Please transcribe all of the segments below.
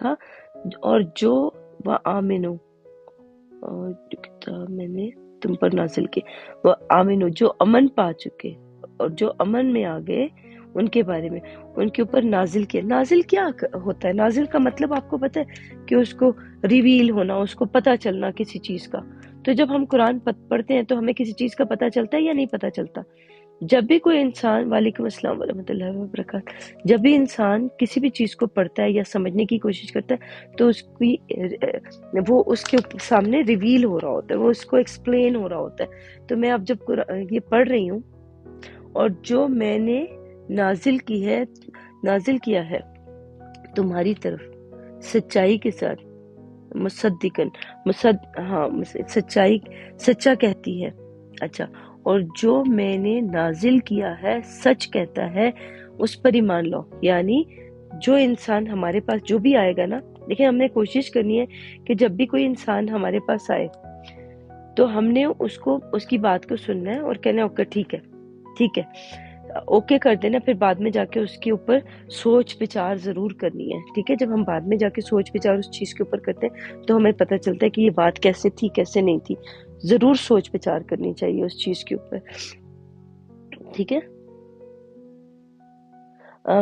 تھا، اور جو وہ آمنو، اور جو کتاب میں نے تم پر نازل کی، وہ آمنو جو امن پا چکے اور جو امن میں آ گئے، ان کے بارے میں ان کے اوپر نازل کیا۔ نازل کیا ہوتا ہے؟ نازل کا مطلب آپ کو پتہ ہے کہ اس کو ریویل ہونا، اس کو پتہ چلنا کسی چیز کا۔ تو جب ہم قرآن پڑھتے ہیں تو ہمیں کسی چیز کا پتہ چلتا ہے یا نہیں پتہ چلتا؟ جب بھی کوئی انسان، وعلیکم السلام ورحمۃ اللہ وبرکاتہ، جب بھی انسان کسی بھی چیز کو پڑھتا ہے یا سمجھنے کی کوشش کرتا ہے تو اس کی وہ اس کے سامنے ریویل ہو رہا ہوتا ہے، وہ اس کو ایکسپلین ہو رہا ہوتا ہے۔ تو میں اب جب یہ پڑھ رہی ہوں، اور جو میں نے نازل کیا ہے تمہاری طرف سچائی کے ساتھ، مصدقن، سچائی، سچا کہتی ہے، اچھا، اور جو میں نے نازل کیا ہے سچ کہتا ہے، اس پر ایمان لاؤ۔ یعنی جو انسان ہمارے پاس جو بھی آئے گا نا، دیکھیں ہم نے کوشش کرنی ہے کہ جب بھی کوئی انسان ہمارے پاس آئے تو ہم نے اس کی بات کو سننا ہے اور کہنا ہے اوکے ٹھیک ہے، ٹھیک ہے، اوکے کر دینا، پھر بعد میں جا کے اس کے اوپر سوچ بچار ضرور کرنی ہے، ٹھیک ہے۔ جب ہم بعد میں جا کے سوچ بچار اس چیز کے اوپر کرتے ہیں تو ہمیں پتہ چلتا ہے کہ یہ بات کیسے تھی کیسے نہیں تھی، ضرور سوچ بچار کرنی چاہیے اس چیز کے اوپر، ٹھیک ہے۔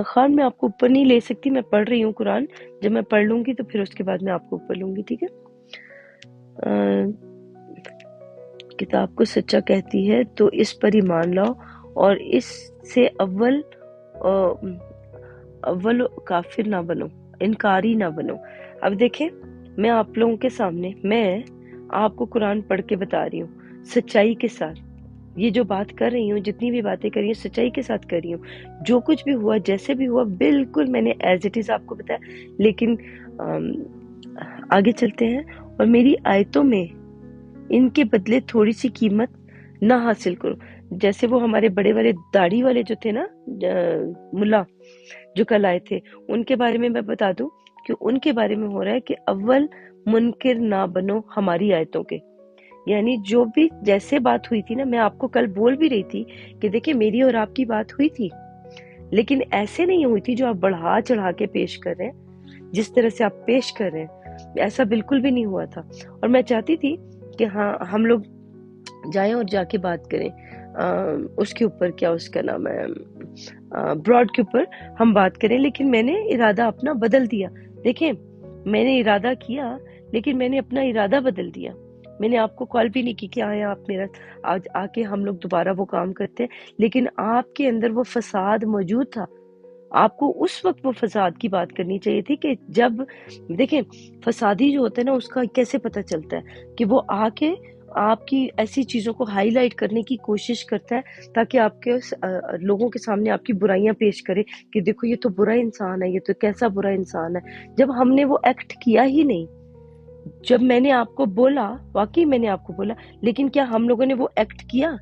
خان میں آپ کو اوپر نہیں لے سکتی، میں پڑھ رہی ہوں قرآن، جب میں پڑھ لوں گی تو پھر اس کے بعد میں آپ کو اوپر لوں گی، ٹھیک ہے۔ کتاب کو سچا کہتی ہے تو اس پر ایمان لاؤ، اور اس سے اول کافر نہ بنو، انکاری نہ بنو۔ اب دیکھیں میں آپ لوگوں کے سامنے، میں آپ کو قرآن پڑھ کے بتا رہی ہوں سچائی کے ساتھ، یہ جو بات کر رہی ہوں، جتنی بھی باتیں کر رہی ہوں سچائی کے ساتھ کر رہی ہوں، جو کچھ بھی ہوا جیسے بھی ہوا بالکل میں نے ایز اٹ از آپ کو بتایا، لیکن آگے چلتے ہیں۔ اور میری آیتوں میں ان کے بدلے تھوڑی سی قیمت نہ حاصل کرو، جیسے وہ ہمارے بڑے بڑے داڑھی والے جو تھے نا، ملا جو کل آئے تھے، ان کے بارے میں بتا دوں کہ ان کے بارے میں ہو رہا ہے کہ اول منکر نہ بنو ہماری آیتوں کے، یعنی جو بھی جیسے بات ہوئی تھی نا، میں آپ کو کل بول بھی رہی تھی کہ دیکھیں میری اور آپ کی بات ہوئی تھی، لیکن ایسے نہیں ہوئی تھی جو آپ بڑھا چڑھا کے پیش کر رہے ہیں، جس طرح سے آپ پیش کر رہے ہیں ایسا بالکل بھی نہیں ہوا تھا۔ اور میں چاہتی تھی کہ ہاں ہم لوگ جائیں اور جا کے بات کریں اس کے اوپر، کیا اس کا نام ہے، براڈ کے اوپر ہم بات کریں، لیکن میں نے ارادہ اپنا بدل دیا۔ دیکھیں میں نے ارادہ کیا لیکن میں نے اپنا ارادہ بدل دیا، میں نے آپ کو کال بھی نہیں کی کہ آئیں آپ میرا آج آ کے ہم لوگ دوبارہ وہ کام کرتے ہیں، لیکن آپ کے اندر وہ فساد موجود تھا، آپ کو اس وقت وہ فساد کی بات کرنی چاہیے تھی کہ جب دیکھیں فسادی جو ہوتا ہے نا، اس کا کیسے پتہ چلتا ہے کہ وہ آ کے آپ کی ایسی چیزوں کو ہائی لائٹ کرنے کی کوشش کرتا ہے تاکہ آپ کے لوگوں کے سامنے آپ کی برائیاں پیش کرے کہ دیکھو یہ تو برا انسان ہے، یہ تو کیسا برا انسان ہے، جب ہم نے وہ ایکٹ کیا ہی نہیں۔ جب میں نے آپ کو بولا، واقعی میں نے آپ کو بولا، لیکن کیا ہم لوگوں نے وہ ایکٹ کیا؟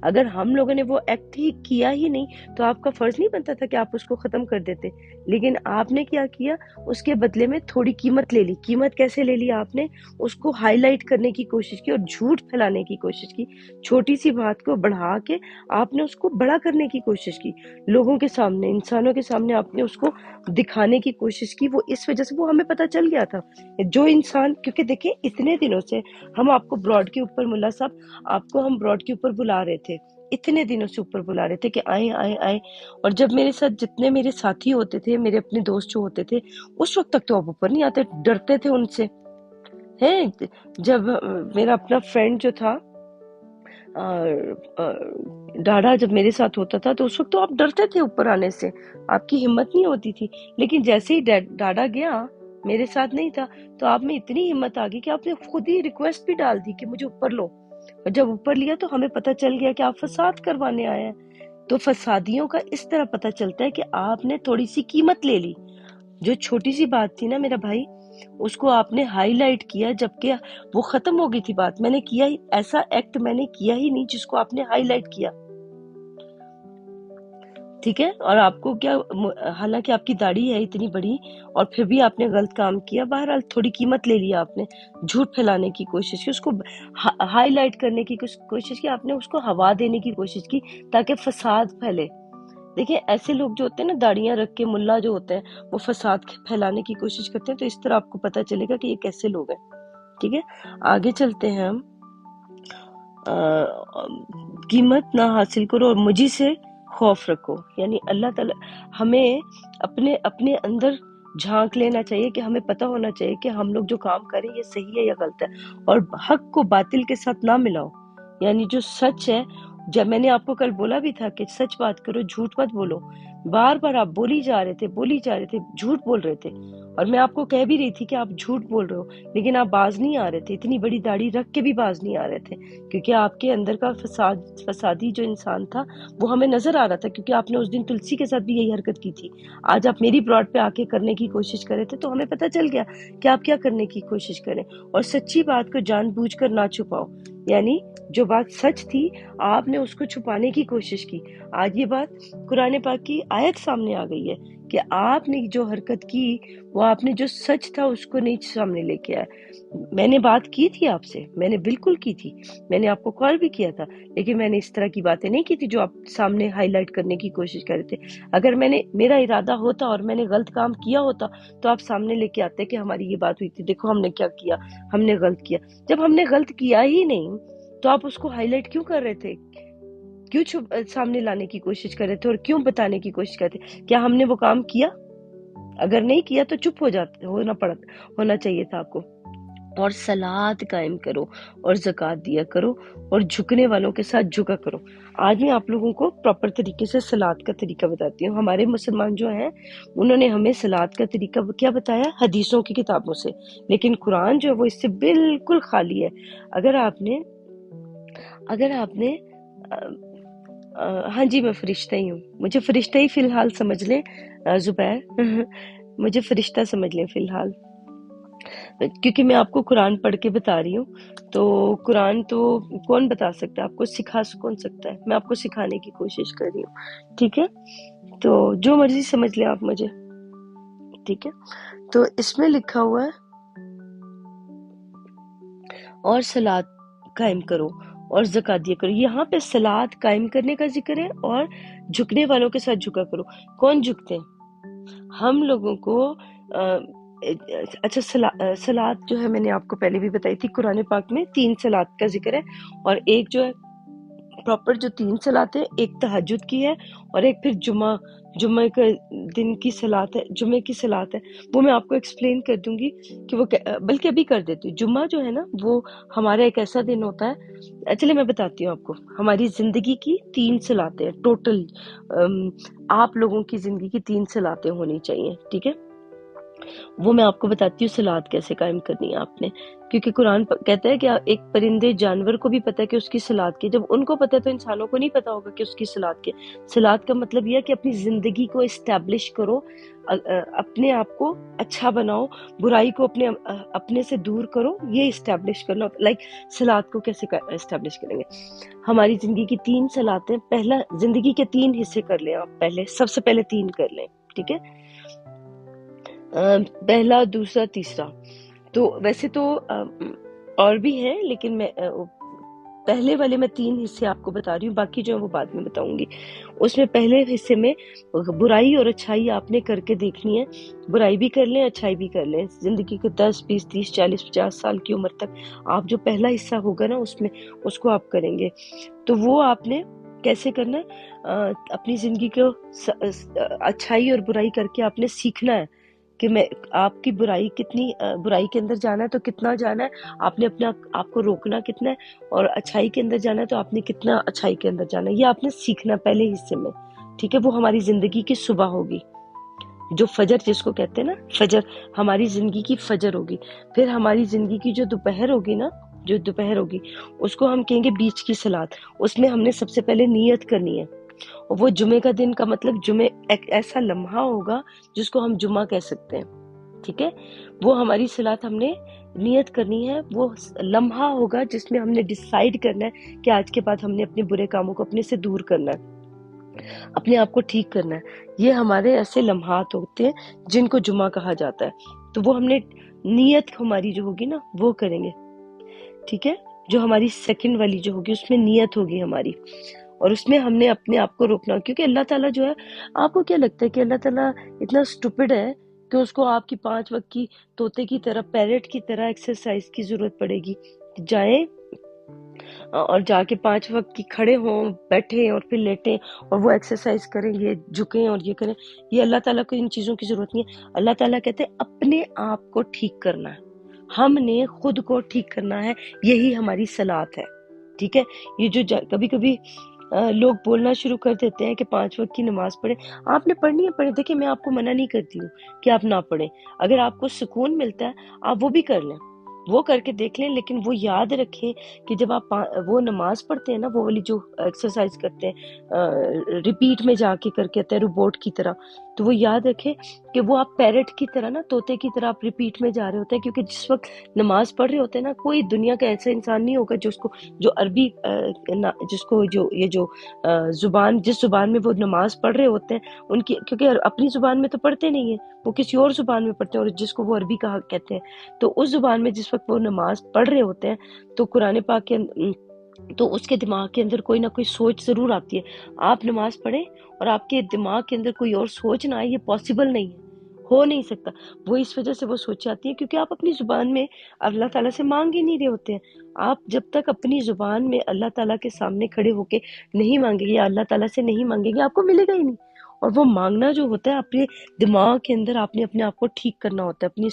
اگر ہم لوگوں نے وہ ایکٹ ہی کیا ہی نہیں تو آپ کا فرض نہیں بنتا تھا کہ آپ اس کو ختم کر دیتے، لیکن آپ نے کیا کیا، اس کے بدلے میں تھوڑی قیمت لے لی۔ قیمت کیسے لے لی؟ آپ نے اس کو ہائی لائٹ کرنے کی کوشش کی اور جھوٹ پھیلانے کی کوشش کی، چھوٹی سی بات کو بڑھا کے آپ نے اس کو بڑا کرنے کی کوشش کی، لوگوں کے سامنے، انسانوں کے سامنے آپ نے اس کو دکھانے کی کوشش کی۔ وہ اس وجہ سے وہ ہمیں پتہ چل گیا تھا جو انسان، کیونکہ دیکھیں اتنے دنوں سے ہم آپ کو براڈ کے اوپر، ملا صاحب آپ کو ہم براڈ کے اوپر بلا رہے تھے، اتنے دنوں سے اوپر بلا رہے تھے کہ آئیں آئیں آئیں، اور جب میرے ساتھ جتنے میرے ساتھی ہوتے تھے، میرے اپنے دوست جو ہوتے تھے، اس وقت تک تو آپ اوپر نہیں آتے، ڈرتے تھے ان سے ہیں۔ جب میرا اپنا فرینڈ جو تھا ڈاڑا، جب میرے ساتھ ہوتا تھا تو اس وقت تو آپ ڈرتے تھے اوپر آنے سے، آپ کی ہمت نہیں ہوتی تھی، لیکن جیسے ہی ڈاڑا گیا میرے ساتھ نہیں تھا تو آپ میں اتنی ہمت آ گئی کہ آپ نے خود ہی ریکویسٹ بھی ڈال دی کہ مجھے اوپر لو، اور جب اوپر لیا تو ہمیں پتہ چل گیا کہ آپ فساد کروانے آئے ہیں۔ تو فسادیوں کا اس طرح پتہ چلتا ہے کہ آپ نے تھوڑی سی قیمت لے لی، جو چھوٹی سی بات تھی نا میرا بھائی، اس کو آپ نے ہائی لائٹ کیا، جبکہ وہ ختم ہو گئی تھی بات۔ میں نے کیا ہی ایسا ایکٹ میں نے کیا ہی نہیں جس کو آپ نے ہائی لائٹ کیا، ٹھیک ہے۔ اور آپ کو کیا، حالانکہ آپ کی داڑھی ہے اتنی بڑی اور پھر بھی آپ نے غلط کام کیا، بہرحال تھوڑی قیمت لے لیا آپ نے، جھوٹ پھیلانے کی کوشش کی، اس کو ہائی لائٹ کرنے کی کوشش کی، آپ نے اس کو ہوا دینے کی کوشش کی تاکہ فساد پھیلے، دیکھیں ایسے لوگ جو ہوتے ہیں نا داڑیاں رکھ کے ملا جو ہوتے ہیں وہ فساد پھیلانے کی کوشش کرتے ہیں، تو اس طرح آپ کو پتہ چلے گا کہ یہ کیسے لوگ ہیں. ٹھیک ہے، آگے چلتے ہیں ہم. قیمت نہ حاصل کرو اور مجھے سے خوف رکھو. یعنی اللہ تعالی ہمیں اپنے اندر جھانک لینا چاہیے کہ ہمیں پتہ ہونا چاہیے کہ ہم لوگ جو کام کریں یہ صحیح ہے یا غلط ہے، اور حق کو باطل کے ساتھ نہ ملاؤ. یعنی جو سچ ہے، جب میں نے آپ کو کل بولا بھی تھا کہ سچ بات کرو، جھوٹ مت بولو. بار بار آپ بولی جا رہے تھے، جھوٹ بول رہے تھے، اور میں آپ کو کہہ بھی رہی تھی کہ آپ جھوٹ بول رہے ہو، لیکن آپ باز نہیں آ رہے تھے. اتنی بڑی داڑھی رکھ کے بھی باز نہیں آ رہے تھے، کیونکہ آپ کے اندر کا فسادی جو انسان تھا وہ ہمیں نظر آ رہا تھا، کیونکہ آپ نے اس دن تلسی کے ساتھ بھی یہی حرکت کی تھی. آج آپ میری براڈ پہ آ کے کرنے کی کوشش کرے تھے، تو ہمیں پتہ چل گیا کہ آپ کیا کرنے کی کوشش کریں. اور سچی بات کو جان بوجھ کر نہ چھپاؤ. یعنی جو بات سچ تھی آپ نے اس کو چھپانے کی کوشش کی. آج یہ بات قرآن پاک کی آیت سامنے آ گئی ہے کہ آپ نے جو حرکت کی وہ آپ نے جو سچ تھا اس کو نہیں سامنے لے کے آیا. میں نے بات کی تھی آپ سے، میں نے بالکل کی تھی، میں نے آپ کو کال بھی کیا تھا، لیکن میں نے اس طرح کی باتیں نہیں کی تھی جو آپ سامنے ہائی لائٹ کرنے کی کوشش کر رہے تھے. اگر میرا ارادہ ہوتا اور میں نے غلط کام کیا ہوتا تو آپ سامنے لے کے آتے کہ ہماری یہ بات ہوئی تھی، دیکھو ہم نے کیا کیا، ہم نے غلط کیا. جب ہم نے غلط کیا ہی نہیں تو آپ اس کو ہائی لائٹ کیوں کر رہے تھے؟ کیوں سامنے لانے کی کوشش کر رہے تھے اور کیوں بتانے کی کوشش کر رہے تھے؟ کیا ہم نے وہ کام کیا؟ اگر نہیں کیا تو چپ ہونا چاہیے تھا آپ کو. اور صلات قائم کرو اور زکوٰۃ دیا کرو اور جھکنے والوں کے ساتھ جھکا کرو. آج میں آپ لوگوں کو پراپر طریقے سے صلات کا طریقہ بتاتی ہوں. ہمارے مسلمان جو ہیں انہوں نے ہمیں صلات کا طریقہ کیا بتایا؟ حدیثوں کی کتابوں سے، لیکن قرآن جو ہے وہ اس سے بالکل خالی ہے. اگر آپ نے ہاں جی میں فرشتہ ہی ہوں، مجھے فرشتہ ہی فی الحال سمجھ لیں زبیر مجھے فرشتہ سمجھ لیں فی الحال، کیونکہ میں آپ کو قرآن پڑھ کے بتا رہی ہوں. تو قرآن تو کون بتا سکتا ہے آپ کو، سکھا کون سکتا ہے؟ میں آپ کو سکھانے کی کوشش کر رہی ہوں. ٹھیک ہے، تو جو مرضی سمجھ لیں آپ مجھے. ٹھیک ہے، تو اس میں لکھا ہوا ہے اور صلات قائم کرو اور زکوٰۃ دیا کرو. یہاں پہ صلات قائم کرنے کا ذکر ہے اور جھکنے والوں کے ساتھ جھکا کرو. کون جھکتے ہیں؟ ہم لوگوں کو اچھا صلات جو ہے میں نے آپ کو پہلے بھی بتائی تھی، قرآن پاک میں 3 صلات کا ذکر ہے، اور ایک جو ہے پراپر جو 3 صلات ہے، ایک تہجد کی ہے اور ایک پھر جمعہ کا دن کی صلات ہے، جمعے کی صلات ہے. وہ میں آپ کو ایکسپلین کر دوں گی کہ وہ بلکہ ابھی کر دیتی ہوں. جمعہ جو ہے نا وہ ہمارا ایک ایسا دن ہوتا ہے، چلے میں بتاتی ہوں آپ کو. ہماری زندگی کی 3 صلاتیں ٹوٹل، آپ لوگوں کی زندگی کی 3 صلاتیں ہونی چاہیے. ٹھیک ہے، وہ میں آپ کو بتاتی ہوں صلات کیسے قائم کرنی ہے آپ نے. کیونکہ قرآن کہتا ہے کہ ایک پرندے جانور کو بھی پتا ہے کہ اس کی صلات کی، جب ان کو پتا ہے تو انسانوں کو نہیں پتا ہوگا کہ اس کی صلات کی. صلات کا مطلب یہ ہے کہ اپنی زندگی کو اسٹیبلش کرو، اپنے آپ کو اچھا بناؤ، برائی کو اپنے سے دور کرو. یہ اسٹیبلش کرنا، لائک صلات کو کیسے اسٹیبلش کریں گے؟ ہماری زندگی کی 3 صلاتیں، پہلا زندگی کے 3 حصے کر لیں آپ، سب سے پہلے 3 کر لیں. ٹھیک ہے، پہلا، دوسرا، تیسرا. تو ویسے تو اور بھی ہیں، لیکن میں پہلے والے میں 3 حصے آپ کو بتا رہی ہوں، باقی جو ہے وہ بعد میں بتاؤں گی. اس میں پہلے حصے میں برائی اور اچھائی آپ نے کر کے دیکھنی ہے. برائی بھی کر لیں، اچھائی بھی کر لیں. زندگی کے 10 20 30 40 50 سال کی عمر تک آپ جو پہلا حصہ ہوگا نا اس کو آپ کریں گے. تو وہ آپ نے کیسے کرنا ہے؟ اپنی زندگی کو اچھائی اور برائی کر کے آپ نے سیکھنا ہے کہ آپ کی برائی کے اندر جانا ہے تو کتنا جانا ہے، آپ نے اپنے آپ کو روکنا کتنا ہے، اور اچھائی کے اندر جانا ہے تو آپ نے کتنا اچھائی کے اندر جانا ہے. یہ آپ نے سیکھنا پہلے حصے میں. ٹھیک ہے، وہ ہماری زندگی کی صبح ہوگی، جو فجر جس کو کہتے ہیں نا، فجر ہماری زندگی کی فجر ہوگی. پھر ہماری زندگی کی جو دوپہر ہوگی اس کو ہم کہیں گے بیچ کی صلات. اس میں ہم نے سب سے پہلے نیت کرنی ہے، اور وہ جمعے کا دن کا مطلب جمعے ایک ایسا لمحہ ہوگا جس کو ہم جمعہ کہہ سکتے ہیں. ٹھیک ہے، وہ ہماری صلات ہم نے نیت کرنی ہے. وہ لمحہ ہوگا جس میں ہم نے ڈیسائیڈ کرنا ہے کہ آج کے بعد ہم نے اپنے برے کاموں کو اپنے سے دور کرنا ہے، اپنے آپ کو ٹھیک کرنا ہے. یہ ہمارے ایسے لمحات ہوتے ہیں جن کو جمعہ کہا جاتا ہے. تو وہ ہم نے نیت ہماری جو ہوگی نا وہ کریں گے. ٹھیک ہے، جو ہماری سیکنڈ والی جو ہوگی اس میں نیت ہوگی ہماری. اور اس میں ہم نے اپنے آپ کو روکنا، کیونکہ اللہ تعالیٰ جو ہے، آپ کو کیا لگتا ہے کہ اللہ تعالیٰ اتنا اسٹوپڈ ہے کہ اس کو آپ کی 5 وقت کی طوطے کی طرح، پیرٹ کی طرح ایکسرسائز کی ضرورت پڑے گی؟ جائیں اور جا کے 5 وقت کی کھڑے ہوں، بیٹھیں اور پھر لیٹیں اور وہ ایکسرسائز کریں، یہ جھکیں اور یہ کریں؟ یہ اللہ تعالیٰ کو ان چیزوں کی ضرورت نہیں ہے۔ اللہ تعالیٰ کہتے ہیں اپنے آپ کو ٹھیک کرنا ہے، ہم نے خود کو ٹھیک کرنا ہے، یہی ہماری صلات ہے، ٹھیک ہے؟ یہ جو کبھی کبھی لوگ بولنا شروع کر دیتے ہیں کہ 5 وقت کی نماز پڑھیں، آپ نے پڑھنی ہے پڑھیں، دیکھیں میں آپ کو منع نہیں کرتی ہوں کہ آپ نہ پڑھیں، اگر آپ کو سکون ملتا ہے آپ وہ بھی کر لیں، وہ کر کے دیکھ لیں، لیکن وہ یاد رکھیں کہ جب آپ وہ نماز پڑھتے ہیں نا، وہ والی جو ایکسرسائز کرتے ہیں ریپیٹ میں جا کے کر کے آتے ہیں روبوٹ کی طرح، تو وہ یاد رکھیں کہ وہ آپ پیرٹ کی طرح نا، طوطے کی طرح آپ ریپیٹ میں جا رہے ہوتے ہیں، کیونکہ جس وقت نماز پڑھ رہے ہوتے ہیں نا، کوئی دنیا کا ایسا انسان نہیں ہوگا جو عربی جس کو جو یہ جو زبان، جس زبان میں وہ نماز پڑھ رہے ہوتے ہیں ان کی، کیونکہ اپنی زبان میں تو پڑھتے نہیں ہیں، وہ کسی اور زبان میں پڑھتے ہیں، اور جس کو وہ عربی کہا کہتے ہیں، تو اس زبان میں جس وقت وہ نماز پڑھ رہے ہوتے ہیں تو قرآن پاک کے تو اس کے دماغ کے اندر کوئی نہ کوئی سوچ ضرور آتی ہے۔ آپ نماز پڑھیں اور آپ کے دماغ کے اندر کوئی اور سوچ نہ آئے، یہ پاسبل نہیں ہے، ہو نہیں سکتا۔ وہ اس وجہ سے وہ سوچ آتی ہے کیونکہ آپ اپنی زبان میں اللہ تعالیٰ سے مانگ ہی نہیں رہے ہوتے ہیں۔ آپ جب تک اپنی زبان میں اللہ تعالیٰ کے سامنے کھڑے ہو کے نہیں مانگیں گے یا اللہ تعالیٰ سے نہیں مانگیں گے، آپ کو ملے گا ہی نہیں۔ اور وہ مانگنا جو ہوتا ہے اپنے دماغ کے اندر، آپ نے اپنے آپ کو ٹھیک کرنا ہوتا ہے،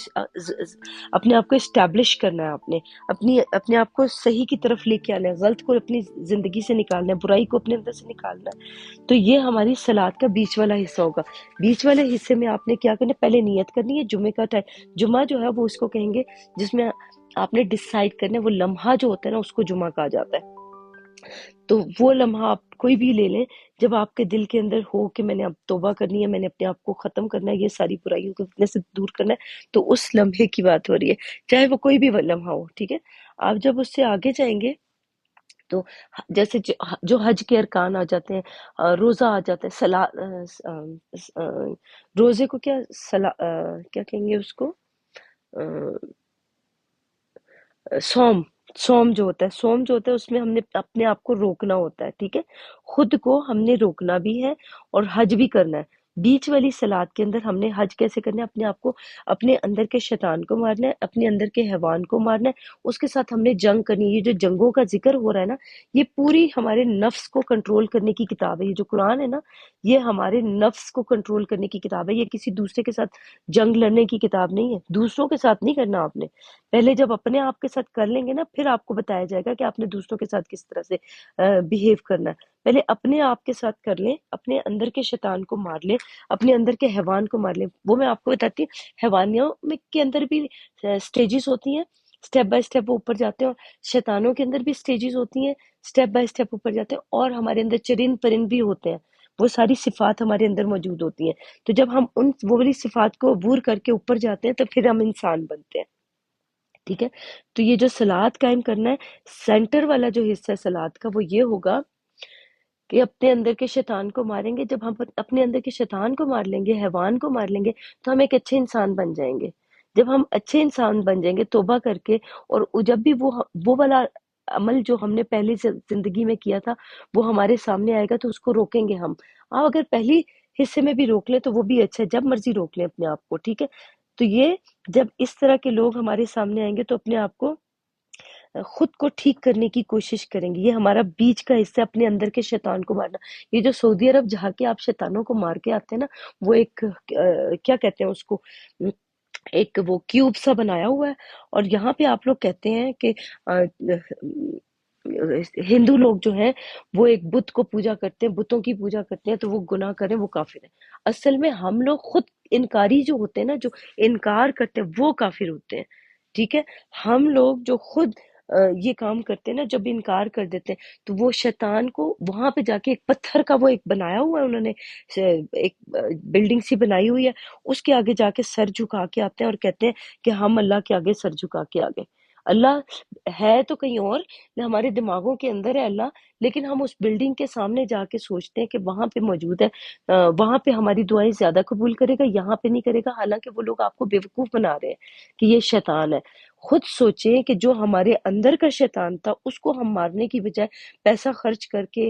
اپنے آپ کو اسٹیبلش کرنا ہے، آپ نے اپنے آپ کو صحیح کی طرف لے کے آنا ہے، غلط کو اپنی زندگی سے نکالنا ہے، برائی کو اپنے اندر سے نکالنا ہے۔ تو یہ ہماری صلات کا بیچ والا حصہ ہوگا۔ بیچ والے حصے میں آپ نے کیا کرنا ہے؟ پہلے نیت کرنی ہے جمعے کا ٹائم، جمعہ جو ہے وہ اس کو کہیں گے جس میں آپ نے ڈیسائیڈ کرنا ہے، وہ لمحہ جو ہوتا ہے نا اس کو جمعہ کہا جاتا ہے۔ تو وہ لمحہ آپ کوئی بھی لے لیں جب آپ کے دل کے اندر ہو کہ میں نے اب توبہ کرنی ہے، میں نے اپنے آپ کو ختم کرنا ہے، یہ ساری برائیوں کو اپنے سے دور کرنا ہے، تو اس لمحے کی بات ہو رہی ہے، چاہے وہ کوئی بھی لمحہ ہو، ٹھیک ہے؟ آپ جب اس سے آگے جائیں گے تو جیسے جو حج کے ارکان آ جاتے ہیں، روزہ آ جاتا ہے، روزے کو کیا کہیں گے اس کو، سوم سوم جو ہوتا ہے، سوم جو ہوتا ہے اس میں ہم نے اپنے آپ کو روکنا ہوتا ہے، ٹھیک ہے؟ خود کو ہم نے روکنا بھی ہے اور حج بھی کرنا ہے۔ بیچ والی صلات کے اندر ہم نے حج کیسے کرنا ہے؟ اپنے آپ کو، اپنے اندر کے شیطان کو مارنا ہے، اپنے اندر کے حیوان کو مارنا ہے، اس کے ساتھ ہم نے جنگ کرنی ہے۔ یہ جو جنگوں کا ذکر ہو رہا ہے نا، یہ پوری ہمارے نفس کو کنٹرول کرنے کی کتاب ہے۔ یہ جو قرآن ہے نا، یہ ہمارے نفس کو کنٹرول کرنے کی کتاب ہے، یہ کسی دوسرے کے ساتھ جنگ لڑنے کی کتاب نہیں ہے۔ دوسروں کے ساتھ نہیں کرنا آپ نے، پہلے جب اپنے آپ کے ساتھ کر لیں گے نا، پھر آپ کو بتایا جائے گا کہ آپ نے دوسروں کے ساتھ کس طرح سے بیہیو کرنا ہے۔ پہلے اپنے آپ کے ساتھ کر لیں، اپنے اندر کے شیطان کو مار لیں، اپنے اندر کے حیوان کو مار لیں۔ وہ میں آپ کو بتاتی ہوں، حیوانیوں میں کے اندر بھی سٹیجز ہوتی ہیں، سٹیپ بائی سٹیپ وہ اوپر جاتے ہیں، اور شیطانوں کے اندر بھی سٹیجز ہوتی ہیں، سٹیپ بائی سٹیپ اوپر جاتے ہیں، اور ہمارے اندر چرند پرند بھی ہوتے ہیں، وہ ساری صفات ہمارے اندر موجود ہوتی ہیں۔ تو جب ہم وہ والی صفات کو عبور کر کے اوپر جاتے ہیں تو پھر ہم انسان بنتے ہیں، ٹھیک ہے؟ تو یہ جو صلات قائم کرنا ہے، سینٹر والا جو حصہ ہے صلات کا، وہ یہ ہوگا کہ اپنے اندر کے شیطان کو ماریں گے۔ جب ہم اپنے اندر کے شیطان کو مار لیں گے، حیوان کو مار لیں گے، تو ہم ایک اچھے انسان بن جائیں گے۔ جب ہم اچھے انسان بن جائیں گے توبہ کر کے، اور جب بھی وہ والا عمل جو ہم نے پہلے سے زندگی میں کیا تھا وہ ہمارے سامنے آئے گا تو اس کو روکیں گے ہم۔ آپ اگر پہلی حصے میں بھی روک لیں تو وہ بھی اچھا ہے، جب مرضی روک لیں اپنے آپ کو، ٹھیک ہے؟ تو یہ جب اس طرح کے لوگ ہمارے سامنے آئیں گے تو اپنے آپ کو خود کو ٹھیک کرنے کی کوشش کریں گے۔ یہ ہمارا بیچ کا حصہ، اپنے اندر کے شیطان کو مارنا۔ یہ جو سعودی عرب جہاں کے آپ شیطانوں کو مار کے آتے ہیں نا، وہ ایک کیا کہتے ہیں اس کو، ایک وہ کیوب سا بنایا ہوا ہے، اور یہاں پہ آپ لوگ کہتے ہیں کہ ہندو لوگ جو ہیں وہ ایک بت کو پوجا کرتے ہیں، بتوں کی پوجا کرتے ہیں، تو وہ گناہ کریں وہ کافر ہیں۔ اصل میں ہم لوگ خود انکاری جو ہوتے ہیں نا، جو انکار کرتے ہیں وہ کافر ہوتے ہیں، ٹھیک ہے؟ ہم لوگ جو خود یہ کام کرتے ہیں نا، جب انکار کر دیتے ہیں تو وہ شیطان کو وہاں پہ جا کے ایک پتھر کا وہ ایک بنایا ہوا ہے، انہوں نے ایک بلڈنگ سی بنائی ہوئی ہے، اس کے آگے جا کے سر جھکا کے آتے ہیں اور کہتے ہیں کہ ہم اللہ کے آگے سر جھکا کے آگے۔ اللہ ہے تو کہیں اور، ہمارے دماغوں کے اندر ہے اللہ، لیکن ہم اس بلڈنگ کے سامنے جا کے سوچتے ہیں کہ وہاں پہ موجود ہے، وہاں پہ ہماری دعائیں زیادہ قبول کرے گا، یہاں پہ نہیں کرے گا، حالانکہ وہ لوگ آپ کو بیوقوف بنا رہے ہیں کہ یہ شیطان ہے۔ خود سوچیں کہ جو ہمارے اندر کا شیطان تھا اس کو ہم مارنے کی بجائے پیسہ خرچ کر کے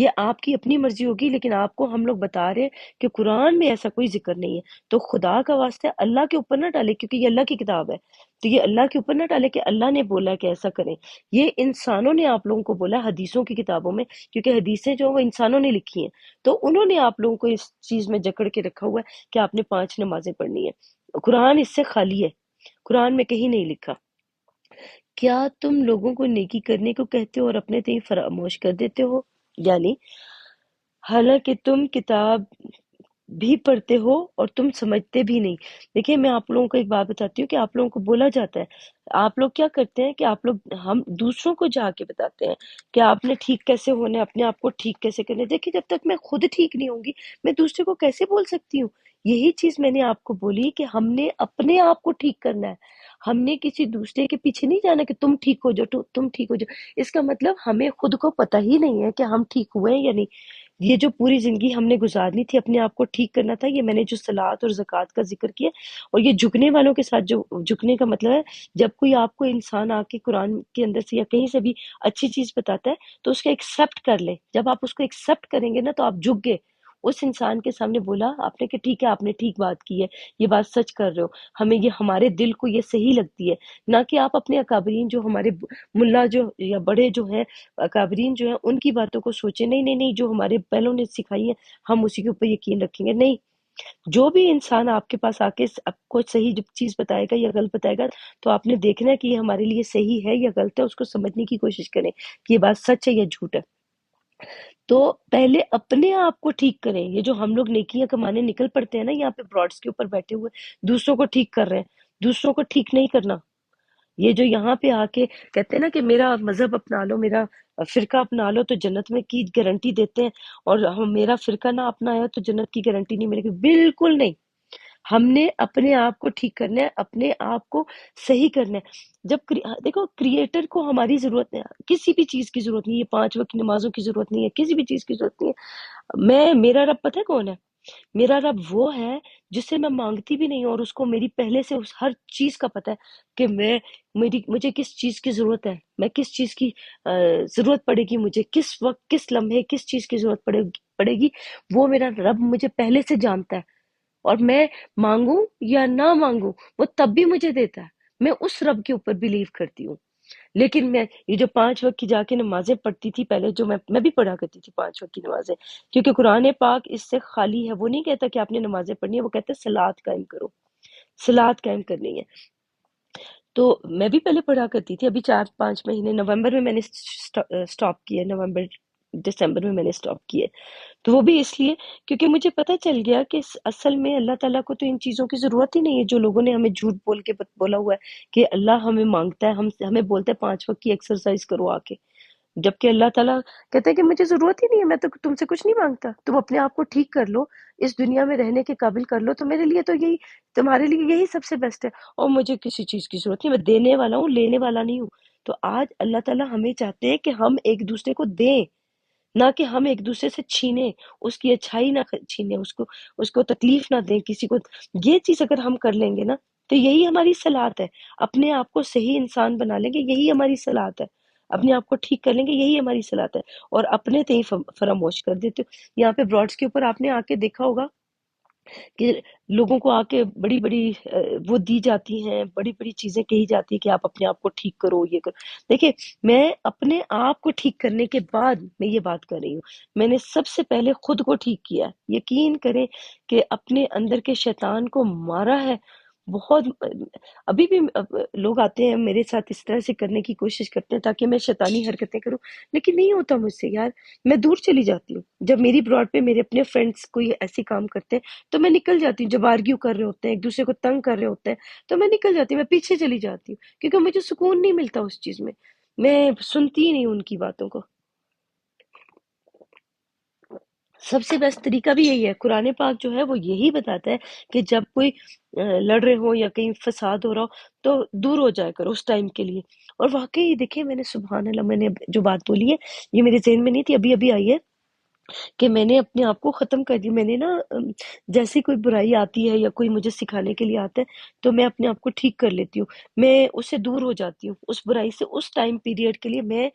یہ آپ کی اپنی مرضی ہوگی، لیکن آپ کو ہم لوگ بتا رہے ہیں کہ قرآن میں ایسا کوئی ذکر نہیں ہے۔ تو خدا کا واسطہ اللہ کے اوپر نہ ڈالے، کیونکہ یہ اللہ کی کتاب ہے، تو یہ اللہ کے اوپر نہ ڈالے کہ اللہ نے بولا کہ ایسا کریں۔ یہ انسانوں نے آپ لوگوں کو بولا حدیثوں کی کتابوں میں، کیونکہ حدیثیں جو ہیں وہ انسانوں نے لکھی ہیں، تو انہوں نے آپ لوگوں کو اس چیز میں جکڑ کے رکھا ہوا ہے کہ آپ نے 5 نمازیں پڑھنی ہے۔ قرآن اس سے خالی ہے، قرآن میں کہیں نہیں لکھا۔ کیا تم لوگوں کو نیکی کرنے کو کہتے ہو اور اپنے تئیں فراموش کر دیتے ہو؟ یعنی حالانکہ تم کتاب بھی پڑھتے ہو اور تم سمجھتے بھی نہیں۔ دیکھیں میں آپ لوگوں کو ایک بات بتاتی ہوں کہ آپ لوگوں کو بولا جاتا ہے، آپ لوگ کیا کرتے ہیں کہ آپ لوگ ہم دوسروں کو جا کے بتاتے ہیں کہ آپ نے ٹھیک کیسے ہونا ہے، اپنے آپ کو ٹھیک کیسے کرنا ہے۔ دیکھیں جب تک میں خود ٹھیک نہیں ہوں گی میں دوسرے کو کیسے بول سکتی ہوں؟ یہی چیز میں نے آپ کو بولی کہ ہم نے اپنے آپ کو ٹھیک کرنا ہے، ہم نے کسی دوسرے کے پیچھے نہیں جانا کہ تم ٹھیک ہو جاؤ، تم ٹھیک ہو جاؤ۔ اس کا مطلب ہمیں خود کو پتہ ہی نہیں ہے کہ ہم ٹھیک ہوئے ہیں یا نہیں۔ یہ جو پوری زندگی ہم نے گزارنی تھی اپنے آپ کو ٹھیک کرنا تھا، یہ میں نے جو صلات اور زکوٰۃ کا ذکر کیا، اور یہ جھکنے والوں کے ساتھ، جو جھکنے کا مطلب ہے جب کوئی آپ کو انسان آ کے قرآن کے اندر سے یا کہیں سے بھی اچھی چیز بتاتا ہے تو اس کا ایکسیپٹ کر لیں۔ جب آپ اس کو ایکسیپٹ کریں گے نا تو آپ جھک گئے، اس انسان کے سامنے بولا آپ نے کہ ٹھیک ہے آپ نے ٹھیک بات کی ہے، یہ بات سچ کر رہے ہو، ہمیں یہ ہمارے دل کو یہ صحیح لگتی ہے۔ نہ کہ آپ اپنے اکابرین جو ہمارے ملا جو یا بڑے جو ہیں اکابرین جو ہیں ان کی باتوں کو سوچیں، نہیں نہیں نہیں، جو ہمارے پہلوں نے سکھائی ہے ہم اسی کے اوپر یقین رکھیں گے۔ نہیں، جو بھی انسان آپ کے پاس آ کے آپ کو صحیح جب چیز بتائے گا یا غلط بتائے گا تو آپ نے دیکھنا ہے کہ یہ ہمارے لیے صحیح ہے یا غلط ہے، اس کو سمجھنے کی کوشش کریں کہ یہ بات سچ ہے یا جھوٹ ہے۔ تو پہلے اپنے آپ کو ٹھیک کریں۔ یہ جو ہم لوگ نیکیاں کمانے نکل پڑتے ہیں نا یہاں پہ براڈس کے اوپر بیٹھے ہوئے، دوسروں کو ٹھیک کر رہے ہیں، دوسروں کو ٹھیک نہیں کرنا۔ یہ جو یہاں پہ آ کے کہتے ہیں نا کہ میرا مذہب اپنا لو، میرا فرقہ اپنا لو تو جنت میں کی گارنٹی دیتے ہیں، اور ہم میرا فرقہ نہ اپنایا تو جنت کی گارنٹی نہیں ملے گی۔ بالکل نہیں، ہم نے اپنے آپ کو ٹھیک کرنا ہے، اپنے آپ کو صحیح کرنا ہے۔ جب دیکھو کریٹر کو ہماری ضرورت ہے، کسی بھی چیز کی ضرورت نہیں ہے، 5 وقت کی نمازوں کی ضرورت نہیں ہے، کسی بھی چیز کی ضرورت نہیں ہے۔ میرا رب پتہ ہے کون ہے؟ میرا رب وہ ہے جس سے میں مانگتی بھی نہیں ہوں، اور اس کو میری پہلے سے اس ہر چیز کا پتہ ہے کہ مجھے کس چیز کی ضرورت ہے، میں کس چیز کی ضرورت پڑے گی، مجھے کس وقت کس لمحے کس چیز کی ضرورت پڑے گی، وہ میرا رب مجھے پہلے سے جانتا ہے، اور میں مانگوں یا نہ مانگوں وہ تب بھی مجھے دیتا ہے۔ میں اس رب کے اوپر بلیو کرتی ہوں۔ لیکن میں یہ جو 5 وقت کی جا کے نمازیں پڑھتی تھی پہلے، جو میں بھی پڑھا کرتی تھی 5 وقت کی نمازیں، کیونکہ قرآن پاک اس سے خالی ہے۔ وہ نہیں کہتا کہ آپ نے نمازیں پڑھنی ہے، وہ کہتا ہے صلات قائم کرو، صلات قائم کرنی ہے۔ تو میں بھی پہلے پڑھا کرتی تھی، ابھی 4-5 مہینے، نومبر میں نے سٹاپ کیا، نومبر دسمبر میں نے سٹاپ کیا۔ تو وہ بھی اس لیے کیونکہ مجھے پتہ چل گیا کہ اصل میں اللہ تعالیٰ کو تو ان چیزوں کی ضرورت ہی نہیں ہے جو لوگوں نے ہمیں جھوٹ بول کے بولا ہوا ہے کہ اللہ ہمیں مانگتا ہے، ہمیں بولتا ہے 5 وقت کی ایکسرسائز کرو آ کے، جبکہ اللہ تعالیٰ کہتا ہے کہ مجھے ضرورت ہی نہیں ہے، میں تو تم سے کچھ نہیں مانگتا، تم اپنے آپ کو ٹھیک کر لو، اس دنیا میں رہنے کے قابل کر لو، تو میرے لیے تو یہی، تمہارے لیے یہی سب سے بیسٹ ہے۔ اور مجھے کسی چیز کی ضرورت نہیں، میں دینے والا ہوں، لینے والا نہیں ہوں۔ تو آج اللہ تعالیٰ ہمیں چاہتے ہیں کہ ہم ایک دوسرے کو دیں، نہ کہ ہم ایک دوسرے سے چھینیں، اس کی اچھائی نہ چھینیں، اس کو تکلیف نہ دیں کسی کو۔ یہ چیز اگر ہم کر لیں گے نا تو یہی ہماری صلاحت ہے، اپنے آپ کو صحیح انسان بنا لیں گے، یہی ہماری صلاحت ہے، اپنے آپ کو ٹھیک کر لیں گے، یہی ہماری صلاحت ہے، اور اپنے تئیں فراموش کر دیتے ہو۔ یہاں پہ براڈس کے اوپر آپ نے آ کے دیکھا ہوگا کہ لوگوں کو آ کے بڑی بڑی وہ دی جاتی ہیں، بڑی بڑی چیزیں کہی جاتی ہیں کہ آپ اپنے آپ کو ٹھیک کرو، یہ کرو۔ دیکھیں میں اپنے آپ کو ٹھیک کرنے کے بعد میں یہ بات کر رہی ہوں، میں نے سب سے پہلے خود کو ٹھیک کیا ہے۔ یقین کریں کہ اپنے اندر کے شیطان کو مارا ہے بہت۔ ابھی بھی لوگ آتے ہیں میرے ساتھ اس طرح سے کرنے کی کوشش کرتے ہیں تاکہ میں شیطانی حرکتیں کروں، لیکن نہیں ہوتا مجھ سے یار، میں دور چلی جاتی ہوں۔ جب میری براڈ پہ میرے اپنے فرینڈس کوئی ایسے کام کرتے ہیں تو میں نکل جاتی ہوں، جب آرگیو کر رہے ہوتے ہیں ایک دوسرے کو تنگ کر رہے ہوتے ہیں تو میں نکل جاتی ہوں، میں پیچھے چلی جاتی ہوں، کیونکہ مجھے سکون نہیں ملتا اس چیز میں سنتی ہی نہیں ان کی باتوں کو۔ سب سے بیسٹ طریقہ بھی یہی ہے، قرآن پاک جو ہے وہ یہی بتاتا ہے کہ جب کوئی لڑ رہے ہو یا کہیں فساد ہو رہا ہو تو دور ہو جائے کرو اس ٹائم کے لیے۔ اور واقعی دیکھیں میں نے سبحان اللہ، میں نے جو بات بولی ہے یہ میرے ذہن میں نہیں تھی، ابھی ابھی آئی ہے کہ میں نے اپنے آپ کو ختم کر دی۔ میں نے نا جیسے کوئی برائی آتی ہے یا کوئی مجھے سکھانے کے لیے آتا ہے تو میں اپنے آپ کو ٹھیک کر لیتی ہوں، میں اس سے دور ہو جاتی ہوں، اس برائی سے اس ٹائم پیریڈ کے لیے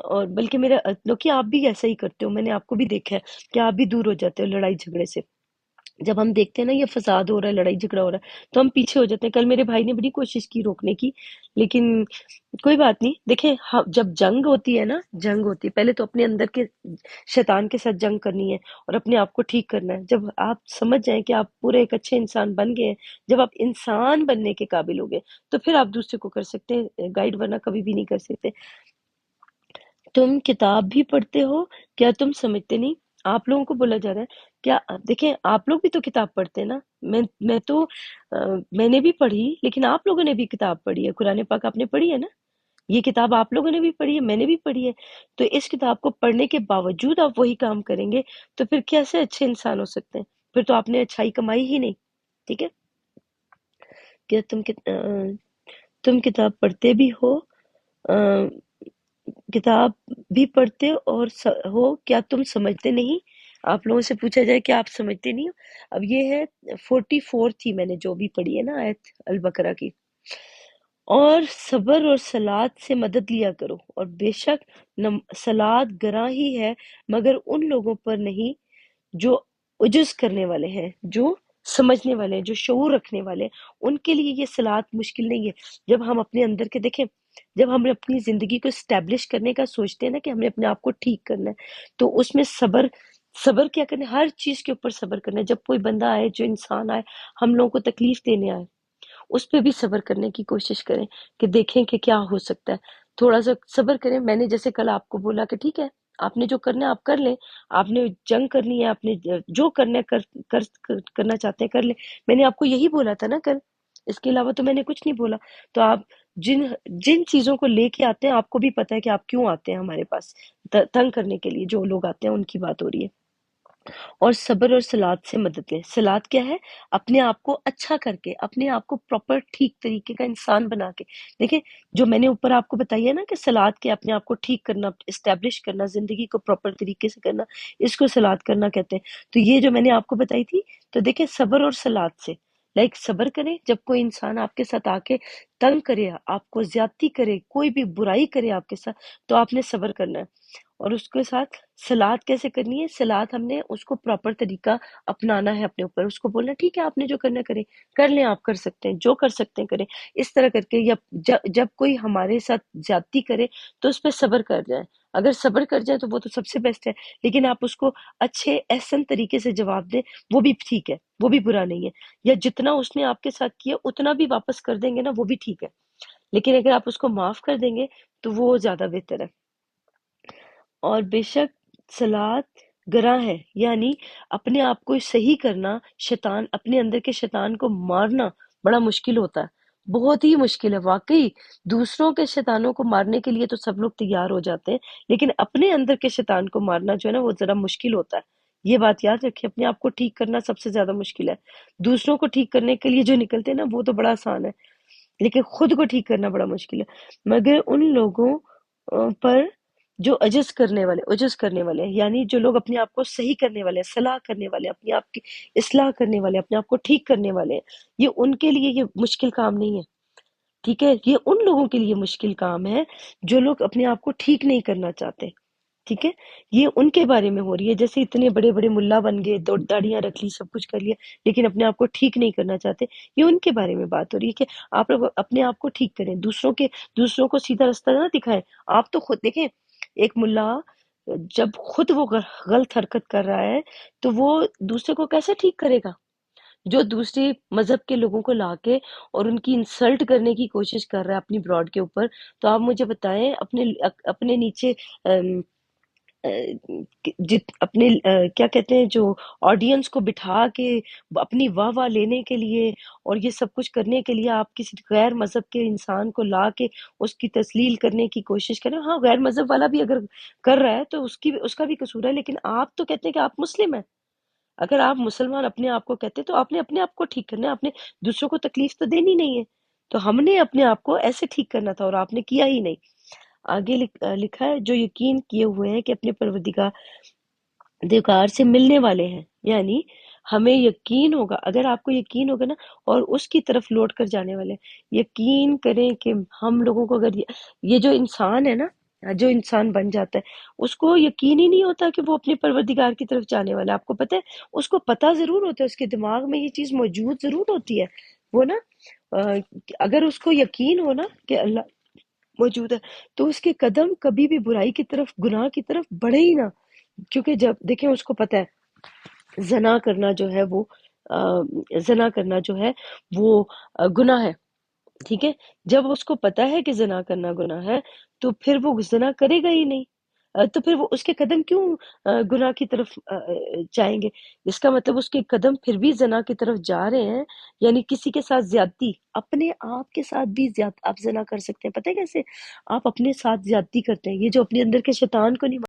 اور بلکہ میرا کہ آپ بھی ایسا ہی کرتے ہو، میں نے آپ کو بھی دیکھا ہے کہ آپ بھی دور ہو جاتے ہو لڑائی جھگڑے سے۔ جب ہم دیکھتے ہیں نا یہ فساد ہو رہا ہے، لڑائی جھگڑا ہو رہا ہے، تو ہم پیچھے ہو جاتے ہیں۔ کل میرے بھائی نے بڑی کوشش کی روکنے کی، لیکن کوئی بات نہیں۔ دیکھیں جب جنگ ہوتی ہے نا، جنگ ہوتی ہے، پہلے تو اپنے اندر کے شیطان کے ساتھ جنگ کرنی ہے اور اپنے آپ کو ٹھیک کرنا ہے۔ جب آپ سمجھ جائیں کہ آپ پورے ایک اچھے انسان بن گئے ہیں، جب آپ انسان بننے کے قابل ہو گئے، تو پھر آپ دوسرے کو کر سکتے ہیں گائیڈ، ورنہ کبھی بھی نہیں کر سکتے۔ تم کتاب بھی پڑھتے ہو، کیا تم سمجھتے نہیں؟ آپ لوگوں کو بولا جا رہا ہے کیا؟ دیکھیں آپ لوگ بھی تو کتاب پڑھتے ہیں نا۔ میں تو میں نے بھی پڑھی، لیکن آپ لوگوں نے بھی کتاب پڑھی ہے، قرآن پاک آپ نے پڑھی ہے نا، یہ کتاب آپ لوگوں نے بھی پڑھی ہے، میں نے بھی پڑھی ہے۔ تو اس کتاب کو پڑھنے کے باوجود آپ وہی کام کریں گے تو پھر کیسے اچھے انسان ہو سکتے ہیں؟ پھر تو آپ نے اچھائی کمائی ہی نہیں۔ ٹھیک ہے، کیا تم کتاب پڑھتے بھی ہو، کتاب بھی پڑھتے اور ہو، کیا تم سمجھتے نہیں؟ آپ لوگوں سے پوچھا جائے کہ آپ سمجھتے نہیں ہو۔ اب یہ ہے 44 تھی میں نے جو بھی پڑھی ہے نا آیت البقرہ کی۔ اور صبر اور صلات سے مدد لیا کرو، اور بے شک صلات گراں ہی ہے مگر ان لوگوں پر نہیں جو عجز کرنے والے ہیں، جو سمجھنے والے ہیں، جو شعور رکھنے والے ہیں، ان کے لیے یہ صلات مشکل نہیں ہے۔ جب ہم اپنے اندر کے دیکھیں، جب ہم اپنی زندگی کو اسٹیبلش کرنے کا سوچتے ہیں نا کہ ہم نے اپنے آپ کو ٹھیک کرنا ہے، تو اس میں صبر کیا کرنا ہے؟ ہر چیز کے اوپر صبر کرنا ہے۔ جب کوئی بندہ آئے، جو انسان آئے ہم لوگوں کو تکلیف دینے آئے، اس پہ بھی صبر کرنے کی کوشش کریں کہ دیکھیں کہ کیا ہو سکتا ہے، تھوڑا سا صبر کریں۔ میں نے جیسے کل آپ کو بولا کہ ٹھیک ہے آپ نے جو کرنا ہے آپ کر لیں، آپ نے جنگ کرنی ہے، آپ نے جو کرنا ہے کرنا چاہتے ہیں کر لیں۔ میں نے آپ کو یہی بولا تھا نا کل، اس کے علاوہ تو میں نے کچھ نہیں بولا۔ تو آپ جن جن چیزوں کو لے کے آتے ہیں، آپ کو بھی پتہ ہے کہ آپ کیوں آتے ہیں ہمارے پاس، تنگ کرنے کے لیے جو لوگ آتے ہیں ان کی بات ہو رہی ہے۔ اور صبر اور صلات سے مدد لیں۔ صلات کیا ہے؟ اپنے آپ کو اچھا کر کے، اپنے آپ کو پراپر ٹھیک طریقے کا انسان بنا کے۔ دیکھیں جو میں نے اوپر آپ کو بتائی ہے نا کہ صلات کے اپنے آپ کو ٹھیک کرنا، اسٹیبلش کرنا، زندگی کو پراپر طریقے سے کرنا، اس کو صلات کرنا کہتے ہیں۔ تو یہ جو میں نے آپ کو بتائی تھی، تو دیکھیں صبر اور صلات سے، صبر کریں جب کوئی انسان آپ کے ساتھ آ کے تنگ کرے، آپ کو زیادتی کرے، کوئی بھی برائی کرے آپ کے ساتھ، تو آپ نے صبر کرنا ہے۔ اور اس کے ساتھ صلات کیسے کرنی ہے؟ صلات ہم نے اس کو پراپر طریقہ اپنانا ہے اپنے اوپر، اس کو بولنا ٹھیک ہے آپ نے جو کرنا کریں، کر لیں، آپ کر سکتے ہیں، جو کر سکتے ہیں کریں، اس طرح کر کے۔ یا جب کوئی ہمارے ساتھ زیادتی کرے تو اس پہ صبر کر جائیں، اگر صبر کر جائیں تو وہ تو سب سے بیسٹ ہے، لیکن آپ اس کو اچھے احسن طریقے سے جواب دیں، وہ بھی ٹھیک ہے، وہ بھی برا نہیں ہے۔ یا جتنا اس نے آپ کے ساتھ کیا اتنا بھی واپس کر دیں گے نا، وہ بھی ٹھیک ہے، لیکن اگر آپ اس کو معاف کر دیں گے تو وہ زیادہ بہتر ہے۔ اور بے شک صلات گراں ہے، یعنی اپنے آپ کو صحیح کرنا، شیطان، اپنے اندر کے شیطان کو مارنا بڑا مشکل ہوتا ہے، بہت ہی مشکل ہے واقعی۔ دوسروں کے شیطانوں کو مارنے کے لیے تو سب لوگ تیار ہو جاتے ہیں، لیکن اپنے اندر کے شیطان کو مارنا جو ہے نا وہ ذرا مشکل ہوتا ہے۔ یہ بات یاد رکھیں، اپنے آپ کو ٹھیک کرنا سب سے زیادہ مشکل ہے۔ دوسروں کو ٹھیک کرنے کے لیے جو نکلتے ہیں نا وہ تو بڑا آسان ہے، لیکن خود کو ٹھیک کرنا بڑا مشکل ہے۔ مگر ان لوگوں پر جو عجز کرنے والے ہیں، یعنی جو لوگ اپنے آپ کو صحیح کرنے والے ہیں، صلاح کرنے والے ہیں، اپنے آپ کی اصلاح کرنے والے ہیں، اپنے آپ کو ٹھیک کرنے والے ہیں، یہ ان کے لیے یہ مشکل کام نہیں ہے۔ ٹھیک ہے، یہ ان لوگوں کے لیے مشکل کام ہے جو لوگ اپنے آپ کو ٹھیک نہیں کرنا چاہتے۔ ٹھیک ہے، یہ ان کے بارے میں ہو رہی ہے، جیسے اتنے بڑے بڑے ملا بن گئے، داڑیاں رکھ لی، سب کچھ کر لیا، لیکن اپنے آپ کو ٹھیک نہیں کرنا چاہتے۔ یہ ان کے بارے میں بات ہو رہی ہے کہ آپ لوگ اپنے آپ کو ٹھیک کریں، دوسروں کو سیدھا رستہ نہ دکھائیں۔ آپ تو خود دیکھیں، ایک ملا جب خود وہ غلط حرکت کر رہا ہے تو وہ دوسرے کو کیسے ٹھیک کرے گا؟ جو دوسرے مذہب کے لوگوں کو لا کے اور ان کی انسلٹ کرنے کی کوشش کر رہا ہے اپنی براڈ کے اوپر، تو آپ مجھے بتائیں اپنے نیچے اپنے کیا کہتے ہیں، جو آڈینس کو بٹھا کے اپنی واہ واہ لینے کے لیے اور یہ سب کچھ کرنے کے لیے آپ کسی غیر مذہب کے انسان کو لا کے اس کی تسلیل کرنے کی کوشش کریں۔ ہاں غیر مذہب والا بھی اگر کر رہا ہے تو اس کا بھی قصور ہے، لیکن آپ تو کہتے ہیں کہ آپ مسلم ہیں۔ اگر آپ مسلمان اپنے آپ کو کہتے تو آپ نے اپنے آپ کو ٹھیک کرنا ہے، آپ نے دوسروں کو تکلیف تو دینی نہیں ہے، تو ہم نے اپنے آپ کو ایسے ٹھیک کرنا تھا اور آپ نے کیا ہی نہیں۔ آگے لکھا ہے جو یقین کیے ہوئے ہیں کہ اپنے پروردگار سے ملنے والے ہیں، یعنی ہمیں یقین ہوگا، اگر آپ کو یقین ہوگا نا، اور اس کی طرف لوٹ کر جانے والے ہیں۔ یقین کریں کہ ہم لوگوں کو اگر یہ جو انسان ہے نا، جو انسان بن جاتا ہے اس کو یقین ہی نہیں ہوتا کہ وہ اپنے پروردگار کی طرف جانے والا ہے۔ آپ کو پتہ ہے، اس کو پتہ ضرور ہوتا ہے، اس کے دماغ میں یہ چیز موجود ضرور ہوتی ہے، وہ نا اگر اس کو یقین ہو نا کہ اللہ موجود ہے تو اس کے قدم کبھی بھی برائی کی طرف، گناہ کی طرف بڑھے ہی نہ، کیونکہ جب دیکھیں اس کو پتہ ہے زنا کرنا جو ہے وہ زنا کرنا جو ہے وہ گناہ ہے، ٹھیک ہے۔ جب اس کو پتا ہے کہ زنا کرنا گناہ ہے تو پھر وہ زنا کرے گا ہی نہیں، تو پھر وہ اس کے قدم کیوں گناہ کی طرف جائیں گے؟ اس کا مطلب اس کے قدم پھر بھی زنا کی طرف جا رہے ہیں، یعنی کسی کے ساتھ زیادتی، اپنے آپ کے ساتھ بھی آپ زنا کر سکتے ہیں۔ پتہ ہے کیسے؟ آپ اپنے ساتھ زیادتی کرتے ہیں، یہ جو اپنے اندر کے شیطان کو نہیں